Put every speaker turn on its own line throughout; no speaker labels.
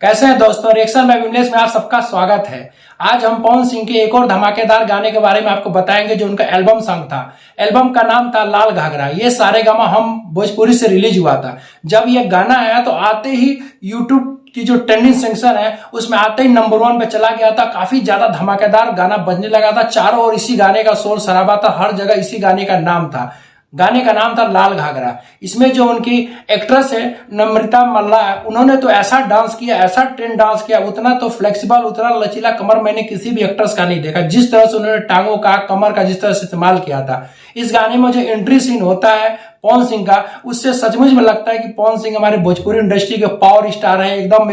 कैसे हैं दोस्तों, रिएक्शन में विमलेश में आप सबका स्वागत है। आज हम पवन सिंह के एक और धमाकेदार गाने के बारे में आपको बताएंगे जो उनका एल्बम सॉन्ग था। एल्बम का नाम था लाल घाघरा। ये सारेगामा हम भोजपुरी से रिलीज हुआ था। जब ये गाना आया तो आते ही यूट्यूब की जो ट्रेंडिंग सेक्शन है उसमें आते ही नंबर 1 पे चला गया था। काफी ज्यादा धमाकेदार गाना बजने लगा था। चारों ओर इसी गाने का शोर शराबा था, हर जगह इसी गाने का नाम था। गाने का नाम था लाल घाघरा। इसमें जो उनकी एक्ट्रेस है नम्रता मल्ला, उन्होंने तो ऐसा डांस किया, ऐसा ट्रेंड डांस किया, उतना तो फ्लेक्सिबल, उतना लचीला कमर मैंने किसी भी एक्ट्रेस का नहीं देखा। जिस तरह से उन्होंने टांगों का, कमर का जिस तरह से इस्तेमाल किया था इस गाने में, जो एंट्री सीन होता है पवन सिंह का, उससे सचमुच में लगता है कि पवन सिंह हमारे भोजपुरी इंडस्ट्री के पावर स्टार हैं। एकदम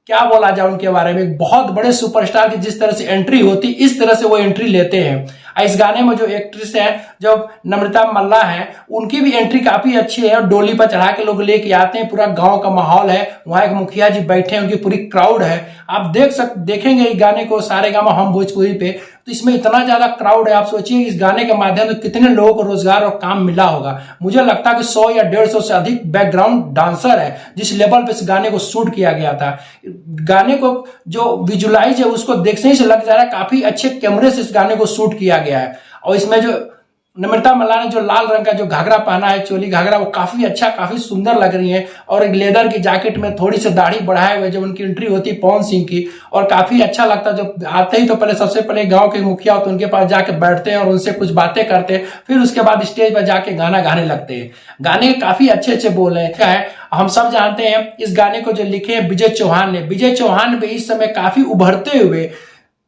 क्या बोला जाए उनके बारे में, बहुत बड़े सुपरस्टार की जिस तरह से एंट्री होती इस तरह से वो एंट्री लेते हैं। इस गाने में जो एक्ट्रेस है, जो नम्रता मल्ला है, उनकी भी एंट्री काफी अच्छी है। डोली पर चढ़ा के लोग लेके आते हैं, पूरा गांव का माहौल है, वहां एक मुखिया जी बैठे हैं, उनकी पूरी क्राउड है। आप देखेंगे इस गाने को सारेगामा हम भोजपुरी पे, तो इसमें इतना ज्यादा क्राउड है। आप सोचिए इस गाने के माध्यम से कितने लोगों को रोजगार और काम मिला होगा। मुझे लगता है कि 100 या 150 से अधिक बैकग्राउंड डांसर है जिस लेवल पे इस गाने को शूट किया गया था। गाने को जो विजुलाइज है उसको देखने से लग जा रहा है काफी अच्छे कैमरे से इस गाने को शूट किया गया है। और इसमें जो नम्रता मल्ला ने जो लाल रंग का जो घाघरा पहना है, चोली घाघरा, वो काफी अच्छा, काफी सुंदर लग रही है। और एक लेदर की जैकेट में थोड़ी सी दाढ़ी बढ़ाए हुए जब उनकी एंट्री होती है पवन सिंह की, और काफी अच्छा लगता है। जब आते ही तो पहले सबसे पहले गांव के मुखिया होते हैं, उनके पास जाके बैठते हैं और उनसे कुछ बातें करते हैं, फिर उसके बाद स्टेज पर जाके गाना गाने लगते हैं। गाने के काफी अच्छे अच्छे बोल है। हम सब जानते हैं इस गाने को जो लिखे हैं विजय चौहान ने। विजय चौहान भी इस समय काफी उभरते हुए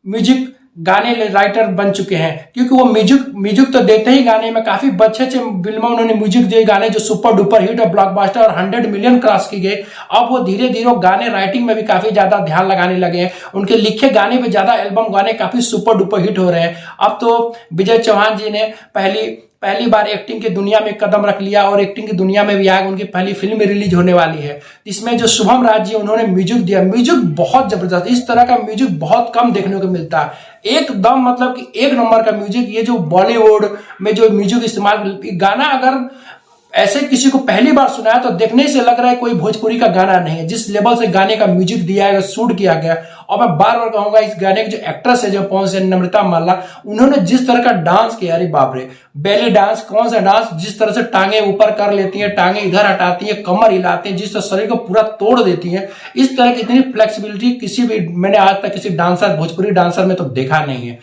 म्यूजिक गाने राइटर बन चुके हैं, क्योंकि वो म्यूजिक तो देते ही गाने में, काफी अच्छे अच्छे फिल्मों में उन्होंने म्यूजिक दिए, गाने जो सुपर डुपर हिट और ब्लॉकबस्टर और 100 मिलियन क्रॉस की गए। अब वो धीरे धीरे गाने राइटिंग में भी काफी ज्यादा ध्यान लगाने लगे हैं। उनके लिखे गाने पे ज्यादा एल्बम गाने काफी सुपर डुपर हिट हो रहे हैं। अब तो विजय चौहान जी ने पहली बार एक्टिंग की दुनिया में कदम रख लिया और एक्टिंग की दुनिया में भी आगे उनकी पहली फिल्म रिलीज होने वाली है। इसमें जो शुभम राज जी उन्होंने म्यूजिक दिया, म्यूजिक बहुत जबरदस्त। इस तरह का म्यूजिक बहुत कम देखने को मिलता है। एकदम मतलब कि एक नंबर का म्यूजिक। ये जो बॉलीवुड में जो म्यूजिक इस्तेमाल, गाना अगर ऐसे किसी को पहली बार सुना है तो देखने से लग रहा है कोई भोजपुरी का गाना नहीं है। जिस लेवल से गाने का म्यूजिक दिया है, शूट किया गया। और मैं बार बार कहूंगा इस गाने की जो एक्ट्रेस है, जो पवन सिंह, नम्रता मल्ला, उन्होंने जिस तरह का डांस किया, अरे बाप रे, बेली डांस, कौन सा डांस, जिस तरह से टांगे ऊपर कर लेती हैं, टांगे इधर हटाती हैं, कमर हिलाती हैं, जिस तरह शरीर को पूरा तोड़ देती हैं, इस तरह की इतनी फ्लेक्सिबिलिटी किसी भी, मैंने आज तक किसी डांसर, भोजपुरी डांसर में तो देखा नहीं है।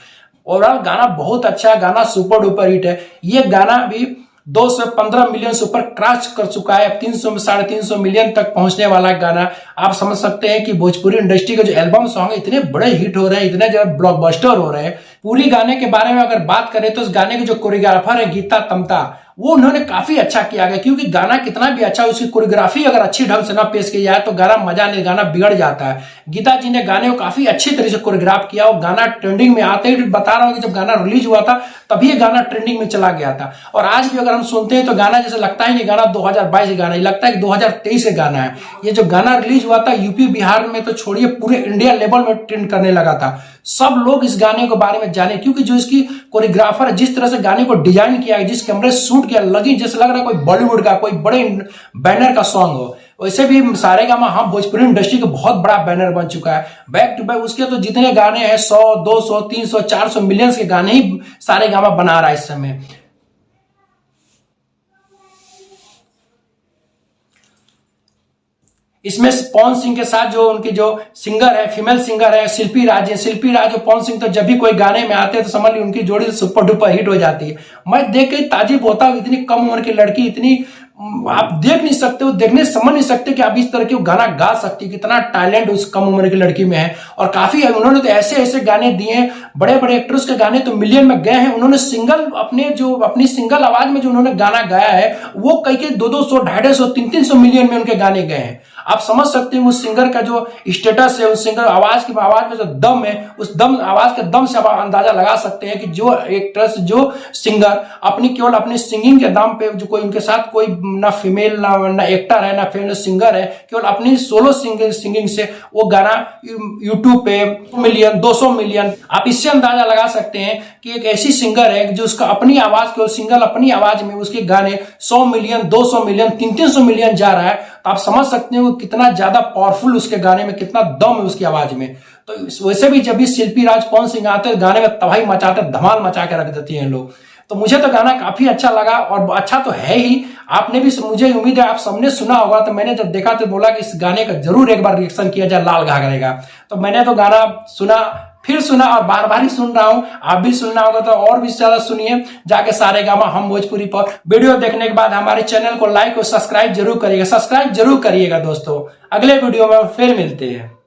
ओवरऑल गाना बहुत अच्छा है, गाना सुपर डुपर हिट है। ये गाना भी 215 मिलियन से ऊपर क्रॉस कर चुका है। 300 में 350 मिलियन तक पहुंचने वाला गाना। आप समझ सकते हैं कि भोजपुरी इंडस्ट्री के जो एल्बम सॉन्ग है इतने बड़े हिट हो रहे हैं, इतने ज्यादा ब्लॉकबस्टर हो रहे हैं। पूरी गाने के बारे में अगर बात करें तो इस गाने के जो कोरियोग्राफर है गीता तमता, वो उन्होंने काफी अच्छा किया गया, क्योंकि गाना कितना भी अच्छा, उसकी कोरियोग्राफी अगर अच्छी ढंग से ना पेश की जाए तो गाना मजा नहीं, गाना बिगड़ जाता है। गीता जी ने गाने को काफी अच्छी तरह से कोरियोग्राफ किया और गाना ट्रेंडिंग में आते ही, बता रहा हूं कि जब गाना रिलीज हुआ था तभी ये गाना ट्रेंडिंग में चला गया था। और आज भी अगर हम सुनते हैं तो गाना जैसे लगता है कि गाना 2022 का गाना ही लगता है कि 2023 का गाना है। ये जो गाना रिलीज हुआ था यूपी बिहार में तो छोड़िए, पूरे इंडिया लेवल में ट्रेंड करने लगा था। सब लोग इस गाने के बारे में जाने, क्योंकि जो इसकी कोरियोग्राफर है, जिस तरह से गाने को डिजाइन किया है, जिस कैमरे से शूट किया, लगी जैसे लग रहा है कोई बॉलीवुड का कोई बड़े बैनर का सॉन्ग हो। वैसे भी सारेगामा हम भोजपुरी इंडस्ट्री का बहुत बड़ा बैनर बन चुका है। बैक टू बैक उसके तो जितने गाने हैं 100, 200, 300, 400 मिलियन के गाने ही सारेगामा बना रहा है इस समय। इसमें पवन सिंह के साथ जो उनकी जो सिंगर है, फीमेल सिंगर है, शिल्पी राज है। शिल्पी राज और पवन सिंह तो जब भी कोई गाने में आते हैं तो समझ ली उनकी जोड़ी सुपर डुपर हिट हो जाती है। मैं देख के ताजुब होता हूं, इतनी कम उम्र की लड़की, इतनी आप देख नहीं सकते हो, देखने समझ नहीं सकते कि आप इस तरह के गाना गा सकती है। कितना टैलेंट उस कम उम्र की लड़की में है। और काफी उन्होंने तो ऐसे ऐसे गाने दिए हैं, बड़े बड़े एक्टर्स के गाने तो मिलियन में गए हैं। उन्होंने सिंगल अपनी सिंगल आवाज में जो उन्होंने गाना गाया है वो कई के 200, 250, 300 मिलियन में उनके गाने गए हैं। आप समझ सकते हैं उस सिंगर का जो स्टेटस है, उस सिंगर आवाज में जो दम है, उस दम आवाज के दम से आप अंदाजा लगा सकते हैं कि जो एक्ट्रेस, जो सिंगर केवल अपनी सिंगिंग के दम पे, जो कोई उनके साथ कोई ना फीमेल ना एक्टर है ना फीमेल सिंगर है, केवल अपनी सोलो सिंगिंग से वो गाना यूट्यूब पे मिलियन, 200 मिलियन, आप इससे अंदाजा लगा सकते हैं कि एक ऐसी सिंगर है जो उसका अपनी आवाज, केवल सिंगल अपनी आवाज में उसके गाने 100 मिलियन, 200 मिलियन, 300 मिलियन जा रहा है। तो आप समझ सकते हो कितना ज्यादा पावरफुल उसके गाने में, कितना दम है उसकी आवाज में। तो वैसे भी जब भी शिल्पी राज पवन सिंह आते हैं गाने में तबाही मचाते, धमाल मचा के रख देती हैं लोग। तो मुझे तो गाना काफी अच्छा लगा, और अच्छा तो है ही। आपने भी, मुझे उम्मीद है आप सबने सुना होगा। तो मैंने जब देखा तो बोला कि इस गाने का जरूर एक बार रिएक्शन किया जाए लाल घाघरे का। तो मैंने तो गाना सुना, फिर सुना, और बार बार ही सुन रहा हूं। आप भी सुनना होगा तो और भी ज्यादा सुनिए जाके सारेगामा हम भोजपुरी पर। वीडियो देखने के बाद हमारे चैनल को लाइक और सब्सक्राइब जरूर करिएगा, दोस्तों। अगले वीडियो में फिर मिलते हैं।